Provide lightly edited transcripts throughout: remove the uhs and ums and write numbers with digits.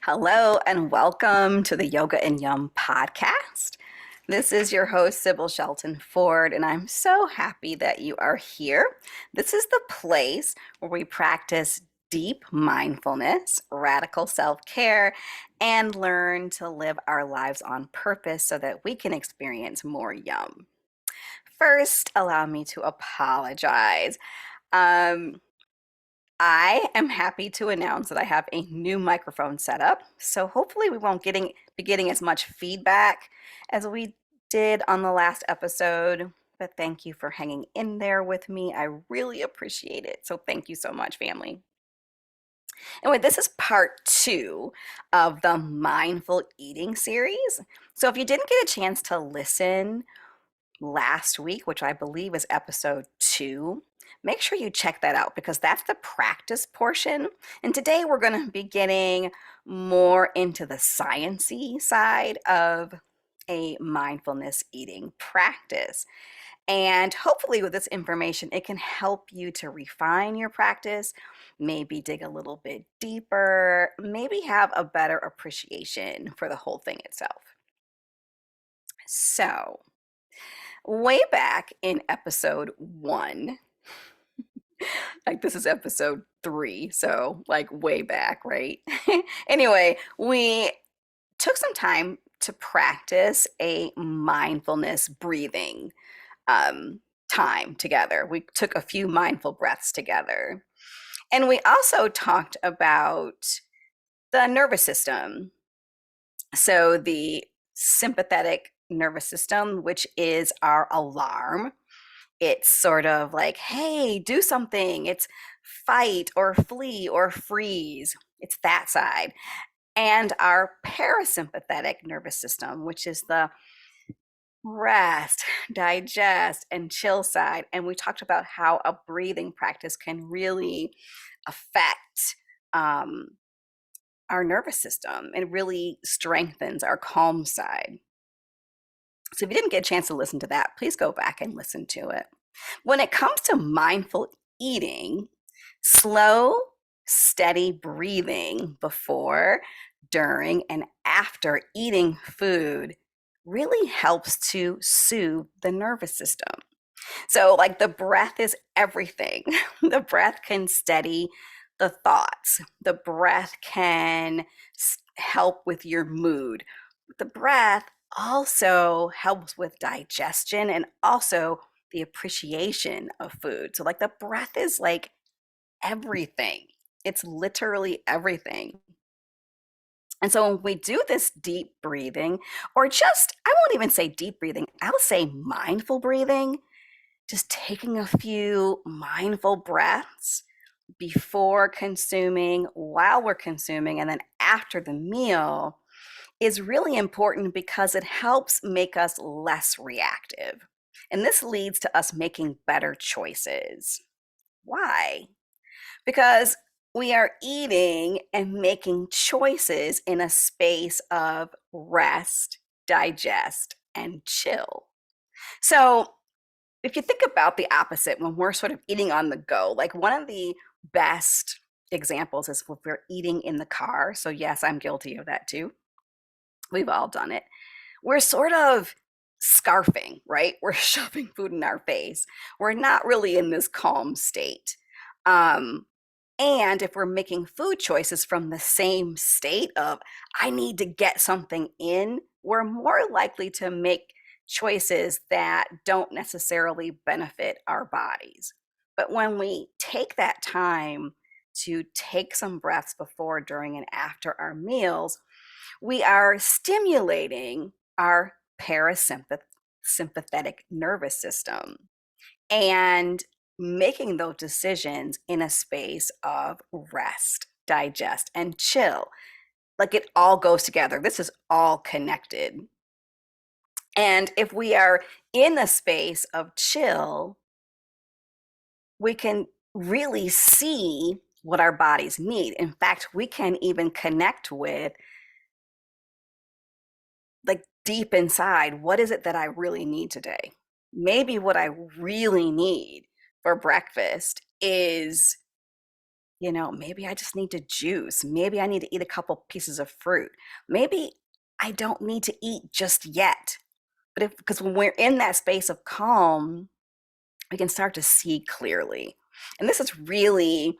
Hello and welcome to the Yoga and Yum podcast. This is your host, Sybil Shelton Ford, and I'm so happy that you are here. This is the place where we practice deep mindfulness, radical self care, and learn to live our lives on purpose so that we can experience more yum. First, allow me to apologize. Um, I am happy to announce that I have a new microphone set up, so hopefully we won't be getting as much feedback as we did on the last episode. But thank you for hanging in there with me. I really appreciate it. So thank you so much, family. Anyway, this is part two of the mindful eating series. So if you didn't get a chance to listen last week, which I believe is episode 2, make sure you check that out because that's the practice portion. And today we're going to be getting more into the sciencey side of a mindfulness eating practice. And hopefully, with this information, it can help you to refine your practice, maybe dig a little bit deeper, maybe have a better appreciation for the whole thing itself. So, way back in episode 1, like this is episode 3, so like way back, right? Anyway, we took some time to practice a mindfulness breathing um, time together. We took a few mindful breaths together. And we also talked about the nervous system. So, the sympathetic nervous system, which is our alarm. It's sort of like, hey, do something. It's fight or flee or freeze. It's that side. And our parasympathetic nervous system, which is the rest, digest, and chill side. And we talked about how a breathing practice can really affect um, our nervous system and really strengthens our calm side. So if you didn't get a chance to listen to that, please go back and listen to it. When it comes to mindful eating, slow, steady breathing before, during, and after eating food really helps to soothe the nervous system. So, like, the breath is everything. The breath can steady the thoughts, the breath can help with your mood. The breath also helps with digestion and also the appreciation of food. So, like, the breath is like everything, it's literally everything. And so, when we do this deep breathing, or just, I won't even say deep breathing, I'll say mindful breathing, just taking a few mindful breaths before consuming, while we're consuming, and then after the meal is really important because it helps make us less reactive. And this leads to us making better choices. Why? Because we are eating and making choices in a space of rest, digest, and chill. So, if you think about the opposite, when we're sort of eating on the go, like one of the best examples is if we're eating in the car. So, yes, I'm guilty of that too. We've all done it. We're sort of scarfing, right? We're shoving food in our face. We're not really in this calm state. Um, and if we're making food choices from the same state of, I need to get something in, we're more likely to make choices that don't necessarily benefit our bodies. But when we take that time to take some breaths before, during, and after our meals, we are stimulating our parasympathetic nervous system and making those decisions in a space of rest, digest, and chill. Like it all goes together. This is all connected. And if we are in a space of chill, we can really see what our bodies need. In fact, we can even connect with, like, deep inside, what is it that I really need today? Maybe what I really need for breakfast is maybe I just need to juice. Maybe I need to eat a couple pieces of fruit. Maybe I don't need to eat just yet. But because when we're in that space of calm, we can start to see clearly. And this is really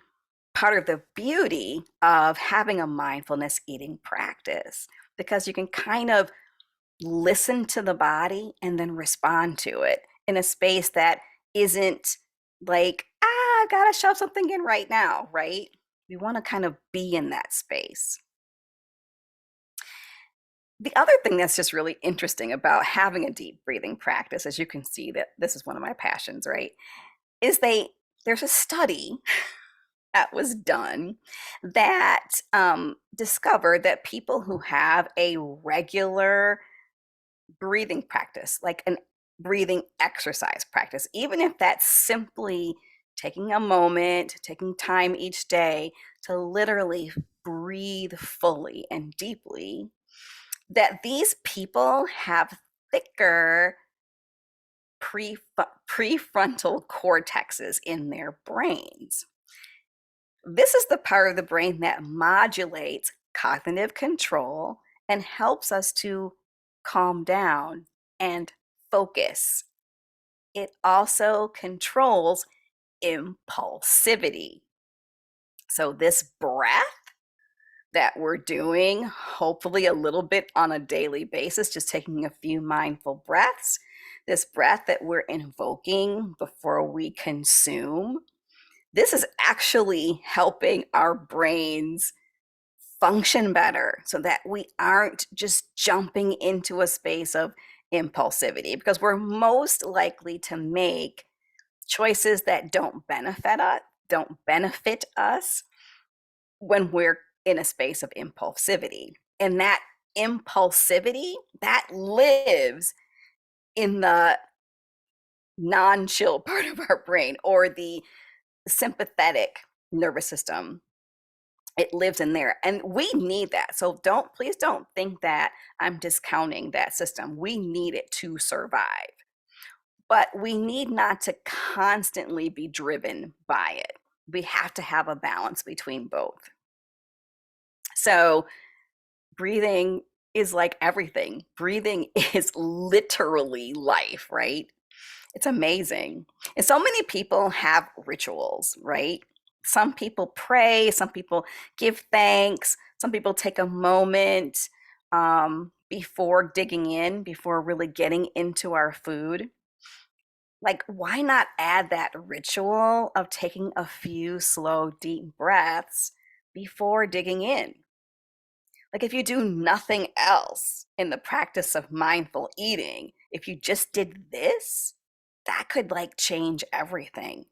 part of the beauty of having a mindfulness eating practice, because you can kind of listen to the body and then respond to it in a space that isn't like, I gotta shove something in right now, right? We want to kind of be in that space. The other thing that's just really interesting about having a deep breathing practice, as you can see that this is one of my passions, right? Is there's a study that was done that discovered that people who have a regular breathing practice, like an breathing exercise practice, even if that's simply taking a moment, taking time each day to literally breathe fully and deeply, that these people have thicker prefrontal cortexes in their brains. This is the part of the brain that modulates cognitive control and helps us to calm down and focus. It also controls impulsivity. So, this breath that we're doing, hopefully a little bit on a daily basis, just taking a few mindful breaths, this breath that we're invoking before we consume, this is actually helping our brains function better so that we aren't just jumping into a space of impulsivity, because we're most likely to make choices that don't benefit us when we're in a space of impulsivity. And that impulsivity that lives in the non-chill part of our brain, or the sympathetic nervous system. It lives in there, and we need that. So please don't think that I'm discounting that system. We need it to survive, but we need not to constantly be driven by it. We have to have a balance between both. So breathing is like everything. Breathing is literally life, right? It's amazing. And so many people have rituals, right? Some people pray, some people give thanks, some people take a moment before digging in, before really getting into our food. Like, why not add that ritual of taking a few slow, deep breaths before digging in? Like, if you do nothing else in the practice of mindful eating, if you just did this, that could like change everything.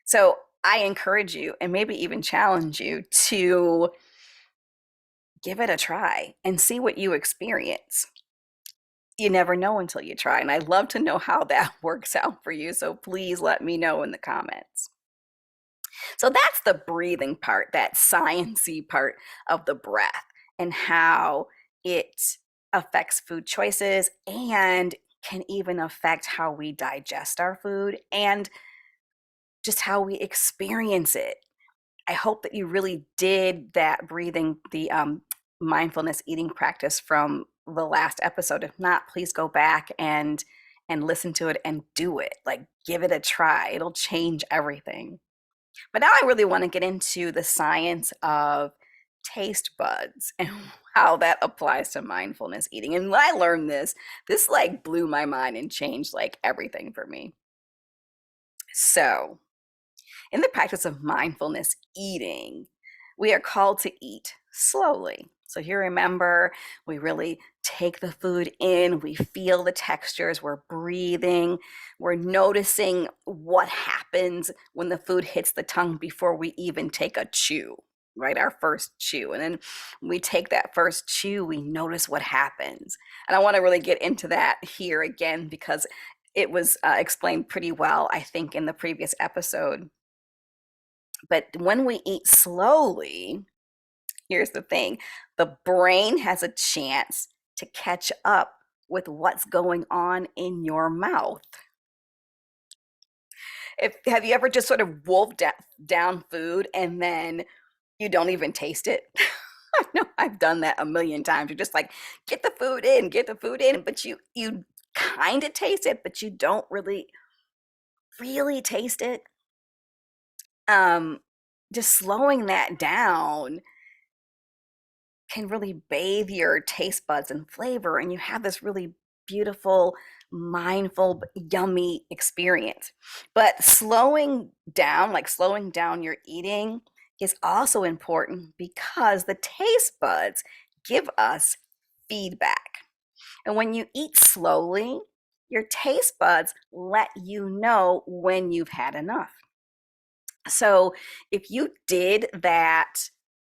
So I encourage you, and maybe even challenge you, to give it a try and see what you experience. You never know until you try. And I'd love to know how that works out for you. So please let me know in the comments. So that's the breathing part, that sciencey part of the breath, and how it affects food choices and can even affect how we digest our food and just how we experience it. I hope that you really did that breathing, the mindfulness eating practice from the last episode. If not, please go back and listen to it and do it. Like, give it a try. It'll change everything. But now I really want to get into the science of taste buds and how that applies to mindfulness eating. And when I learned this like blew my mind and changed like everything for me. So, in the practice of mindfulness eating, we are called to eat slowly. So here, remember, we really take the food in, we feel the textures, we're breathing, we're noticing what happens when the food hits the tongue before we even take a chew, right? Our first chew. And then we take that first chew, we notice what happens. And I want to really get into that here again, because it was explained pretty well, I think, in the previous episode. But when we eat slowly, here's the thing, the brain has a chance to catch up with what's going on in your mouth. If have you ever just sort of wolfed down food and then you don't even taste it? I know I've done that a million times. You're just like, get the food in, but you kind of taste it, but you don't really taste it. Um, just slowing that down can really bathe your taste buds in flavor, and you have this really beautiful, mindful, yummy experience. But slowing down your eating is also important because the taste buds give us feedback. And when you eat slowly, your taste buds let you know when you've had enough. So if you did that,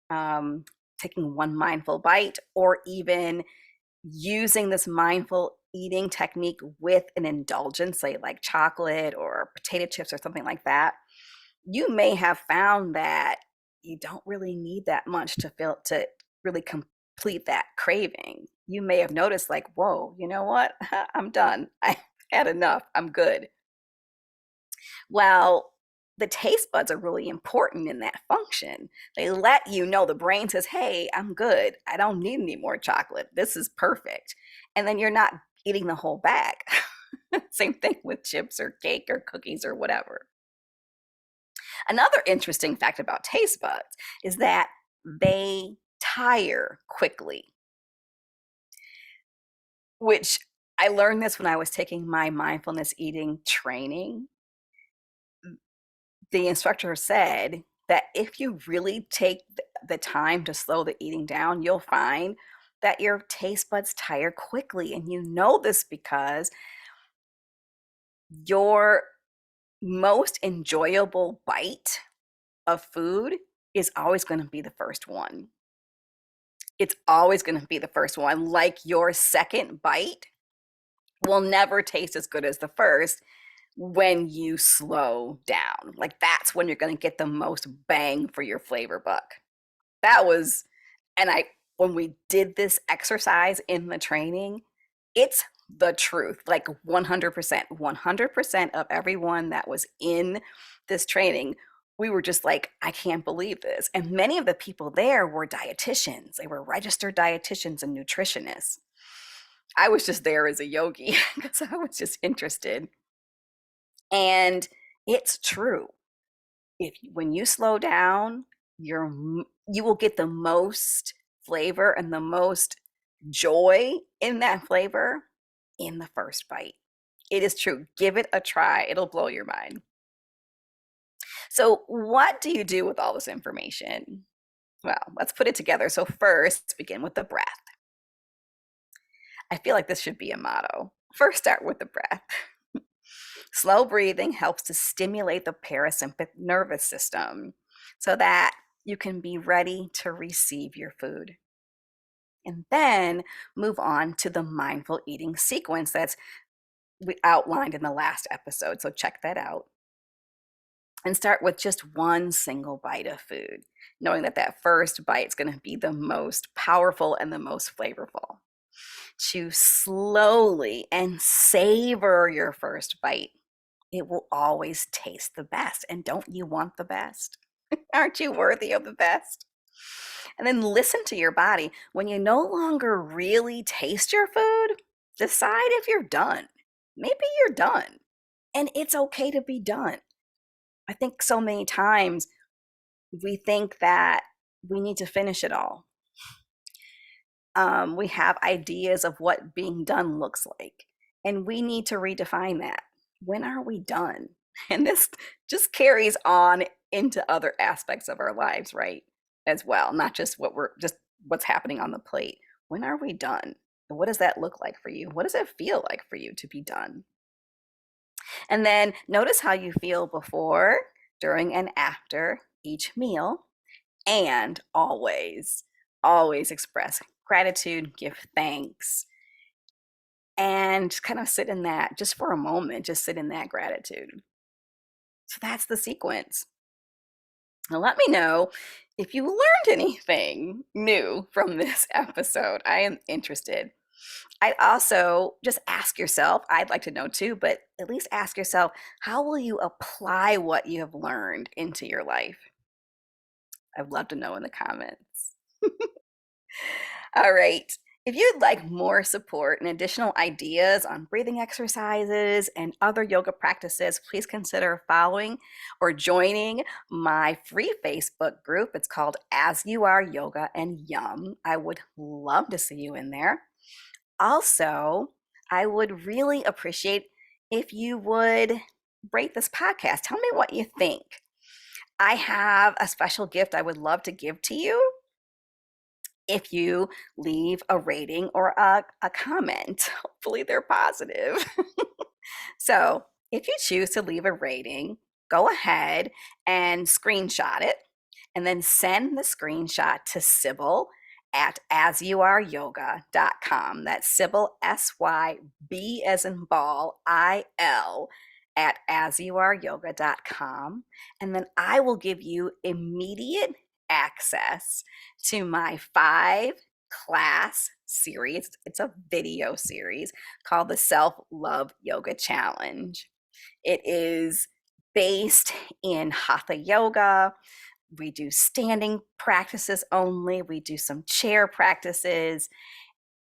um, taking one mindful bite, or even using this mindful eating technique with an indulgence, say like chocolate or potato chips or something like that, you may have found that you don't really need that much to really complete that craving. You may have noticed, like, whoa, you know what? I'm done. I had enough. I'm good. Well, the taste buds are really important in that function. They let you know, the brain says, hey, I'm good. I don't need any more chocolate. This is perfect. And then you're not eating the whole bag. Same thing with chips or cake or cookies or whatever. Another interesting fact about taste buds is that they tire quickly, which I learned this when I was taking my mindfulness eating training. The instructor said that if you really take the time to slow the eating down, you'll find that your taste buds tire quickly. And you know this because your most enjoyable bite of food is always going to be the first one. It's always going to be the first one. Like, your second bite will never taste as good as the first when you slow down. Like, that's when you're going to get the most bang for your flavor buck. That was, and I, when we did this exercise in the training, it's the truth. Like 100% of everyone that was in this training, we were just like, I can't believe this. And many of the people there were dietitians. They were registered dietitians and nutritionists. I was just there as a yogi because I was just interested. And it's true. If when you slow down, you will get the most flavor and the most joy in that flavor in the first bite. It is true. Give it a try. It'll blow your mind. So, what do you do with all this information? Well, let's put it together. So, first, begin with the breath. I feel like this should be a motto. First, start with the breath. Slow breathing helps to stimulate the parasympathetic nervous system so that you can be ready to receive your food. And then move on to the mindful eating sequence that's we outlined in the last episode. So check that out. And start with just one single bite of food, knowing that that first bite is going to be the most powerful and the most flavorful. Chew slowly and savor your first bite. It will always taste the best. And don't you want the best? Aren't you worthy of the best? And then listen to your body. When you no longer really taste your food, decide if you're done. Maybe you're done. And it's okay to be done. I think so many times we think that we need to finish it all. We have ideas of what being done looks like, and we need to redefine that. When are we done? And this just carries on into other aspects of our lives, right? As well, not just what's happening on the plate. When are we done? And what does that look like for you? What does it feel like for you to be done? And then notice how you feel before, during, and after each meal, and always express gratitude, give thanks, and kind of sit in that just for a moment, just sit in that gratitude. So that's the sequence. Now, let me know if you learned anything new from this episode. I am interested. I'd also just ask yourself, I'd like to know too, but at least ask yourself, how will you apply what you have learned into your life? I'd love to know in the comments. All right. If you'd like more support and additional ideas on breathing exercises and other yoga practices, please consider following or joining my free Facebook group. It's called As You Are Yoga and Yum. I would love to see you in there. Also, I would really appreciate if you would rate this podcast. Tell me what you think. I have a special gift I would love to give to you if you leave a rating or a comment. Hopefully, they're positive. So, if you choose to leave a rating, go ahead and screenshot it and then send the screenshot to Sybil at asyouareyoga.com. That's Sybil, SYB as in ball, IL at asyouareyoga.com. And then I will give you immediate access to my 5 class series. It's a video series called the Self Love Yoga Challenge. It is based in Hatha Yoga. We do standing practices only, we do some chair practices.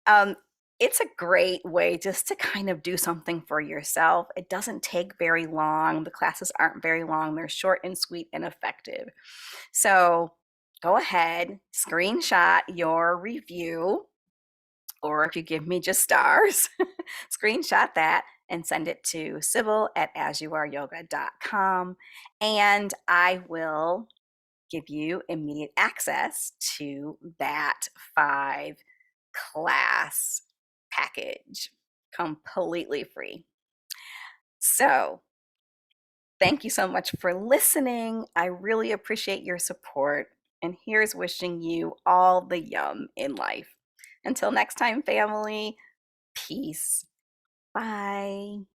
Um, it's a great way just to kind of do something for yourself. It doesn't take very long. The classes aren't very long, they're short and sweet and effective. So go ahead, screenshot your review, or if you give me just stars, screenshot that and send it to Sybil at asyouareyoga.com, and I will give you immediate access to that 5 class package, completely free. So, thank you so much for listening. I really appreciate your support. And here's wishing you all the yum in life. Until next time, family, peace. Bye.